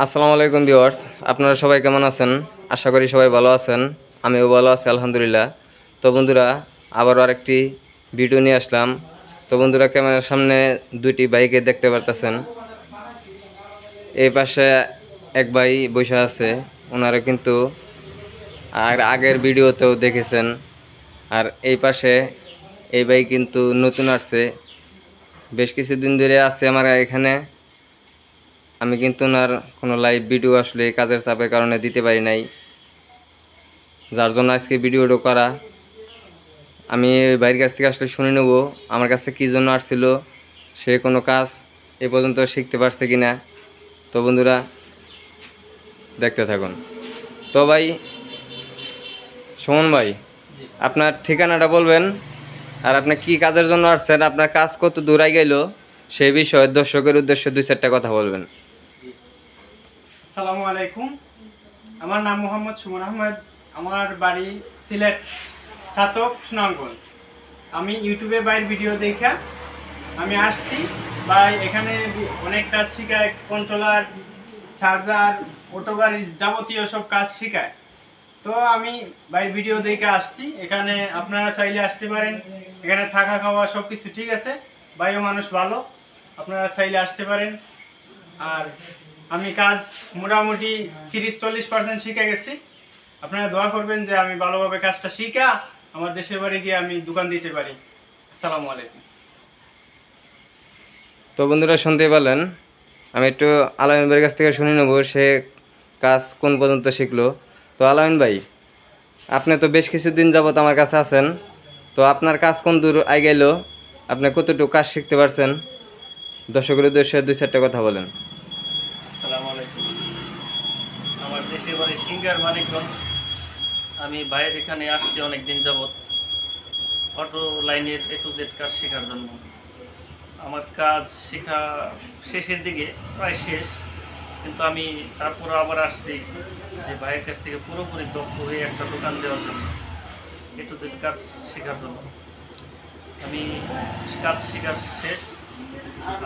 আসসালামু আলাইকুম ভিউয়ার্স, আপনারা সবাই কেমন আছেন? আশা করি সবাই ভালো আছেন। আমিও ভালো আছি আলহামদুলিল্লাহ। তো বন্ধুরা, আবারও আরেকটি ভিডিও নিয়ে আসলাম। তো বন্ধুরা, ক্যামেরার সামনে দুইটি বাইকে দেখতে পারতেছেন। এই পাশে এক ভাই বসে আছে, ওনারা কিন্তু আগের ভিডিওতেও দেখেছেন। আর এই পাশে এই ভাই কিন্তু নতুন আসছে, বেশ কিছুদিন ধরে আছে আমার এখানে। আমি কিন্তু ওনার কোনো লাইভ ভিডিও আসলে কাজের চাপের কারণে দিতে পারি নাই, যার জন্য আজকে ভিডিওটা করা। আমি বাইরের কাছ থেকে আসলে শুনে নেব আমার কাছে কী জন্য আসছিল, সে কোনো কাজ এ পর্যন্ত শিখতে পারছে কি না। তো বন্ধুরা, দেখতে থাকুন। তো ভাই সুমন ভাই, আপনার ঠিকানাটা বলবেন, আর আপনি কি কাজের জন্য আসছেন, আপনার কাজ কত দূর গেল, সেই বিষয়ে দর্শকের উদ্দেশ্যে দুই চারটা কথা বলবেন। আসসালামু আলাইকুম। আমার নাম মোহাম্মদ সুমন আহমেদ। আমার বাড়ি সিলেট, ছাতক, সুনামগঞ্জ। আমি ইউটিউবে বাইর ভিডিও দেখা আমি আসছি। ভাই এখানে অনেক কাজ শেখায়, কন্ট্রোলার, চার্জার, অটো গাড়ির যাবতীয় সব কাজ শেখায়। তো আমি বাইর ভিডিও দেখে আসছি। এখানে আপনারা চাইলে আসতে পারেন। এখানে থাকা খাওয়া সব কিছু ঠিক আছে। ভাইও মানুষ ভালো, আপনারা চাইলে আসতে পারেন। আর আমি কাজ মোটামুটি 30-40% শিখে গেছি। আপনারা দোয়া করবেন যে আমি ভালোভাবে কাজটা শিখা আমার দেশের বাড়ি গিয়ে আমি দোকান দিতে পারি। আসসালামু আলাইকুম। তো বন্ধুরা, শুনতে পেলেন। আমি একটু আলামিন ভাইয়ের কাছ থেকে শুনে নেব সে কাজ কোন পর্যন্ত শিখলো। তো আলামিন ভাই, আপনি তো বেশ কিছুদিন যাবত আমার কাছে আছেন, তো আপনার কাজ কোন দূর গেল, আপনি কতটুকু কাজ শিখতে পারছেন, দর্শকের উদ্দেশ্যে দুই চারটা কথা বলেন। আসসালামু আলাইকুম। আমার দেশের বাড়ি সিঙ্গার মানিকগঞ্জ। আমি বাইরে এখানে আসছি অনেক দিন যাবৎ অটো লাইনের A to Z কাজ শেখার জন্য। আমার কাজ শেখা শেষের দিকে, প্রায় শেষ, কিন্তু আমি তারপরে আবার আসছি যে ভাইয়ের কাছ থেকে পুরোপুরি দক্ষ হয়ে একটা দোকান দেওয়ার জন্য, A to Z কাজ শেখার জন্য। আমি কাজ শেখা শেষ,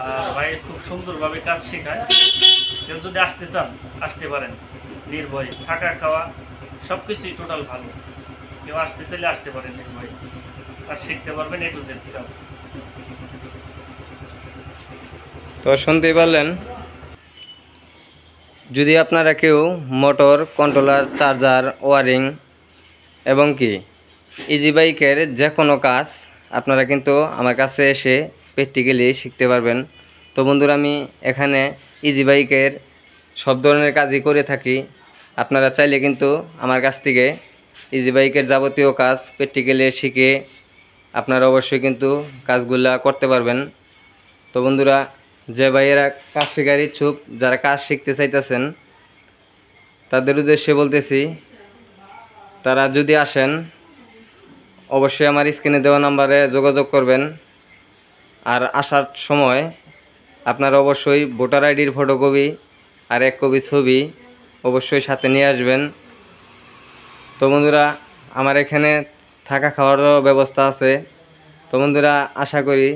আর ভাই খুব সুন্দরভাবে কাজ শেখায়। কেউ যদি আসতে চান আসতে পারেন নির্ভয়ে, থাকা খাওয়া সব কিছুই টোটাল ভালো। কেউ আসতে চাইলে আসতে পারেন নির্ভয়ে, আর শিখতে পারবেন A to Z কাজ। তো শুনতেই পারলেন, যদি আপনারা কেউ মোটর, কন্ট্রোলার, চার্জার, ওয়ারিং এবং কি ইজি বাইকের যে কোনো কাজ আপনারা কিন্তু আমার কাছে এসে প্র্যাকটিক্যালি শিখতে পারবেন। তো বন্ধুরা, আমি এখানে ইজি বাইকের সব ধরনের কাজই করে থাকি। আপনারা চাইলে কিন্তু আমার কাছ থেকে ইজি বাইকের যাবতীয় কাজ প্র্যাকটিক্যালি শিখে আপনারা অবশ্যই কিন্তু কাজগুলা করতে পারবেন। তো বন্ধুরা, যে ভাইয়েরা কাজ শেখার ইচ্ছুক, যারা কাজ শিখতে চাইতেছেন, তাদের উদ্দেশ্যে বলতেছি, তারা যদি আসেন অবশ্যই আমার স্ক্রিনে দেওয়া নাম্বারে যোগাযোগ করবেন। আর আসার সময় আপনারা অবশ্যই ভোটার আইডির ফটোকপি আর 1 কপি ছবি অবশ্যই সাথে নিয়ে আসবেন। তো বন্ধুরা, আমার এখানে থাকা খাওয়ারও ব্যবস্থা আছে। তো বন্ধুরা, আশা করি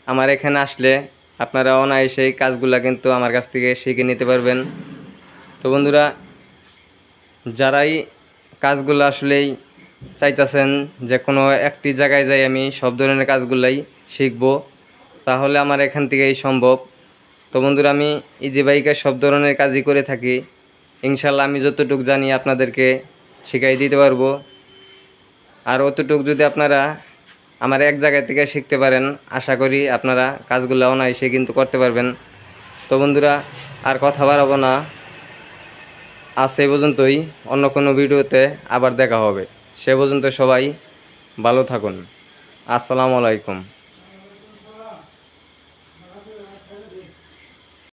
আমার এখানে আসলে আপনারা অনায়াসেই কাজগুলা কিন্তু আমার কাছ থেকে শিখে নিতে পারবেন। তো বন্ধুরা, যারাই কাজগুলো আসলেই চাইতেছেন যে কোনো একটি জায়গায় যাই আমি সব ধরনের কাজগুলাই শিখব, তাহলে আমার এখান থেকেই সম্ভব। তো বন্ধুরা, আমি ইজি বাইকের সব ধরনের কাজই করে থাকি। ইনশাল্লাহ আমি যতটুকু জানি আপনাদেরকে শিখাই দিতে পারবো। আর অতটুকু যদি আপনারা আমার এক জায়গা থেকে শিখতে পারেন, আশা করি আপনারা কাজগুলো অনায়াসে কিন্তু করতে পারবেন। তো বন্ধুরা, আর কথা বাড়াবো না, আজ এই পর্যন্তই। অন্য কোনো ভিডিওতে আবার দেখা হবে। সে পর্যন্ত সবাই ভালো থাকুন। আসসালামু আলাইকুম।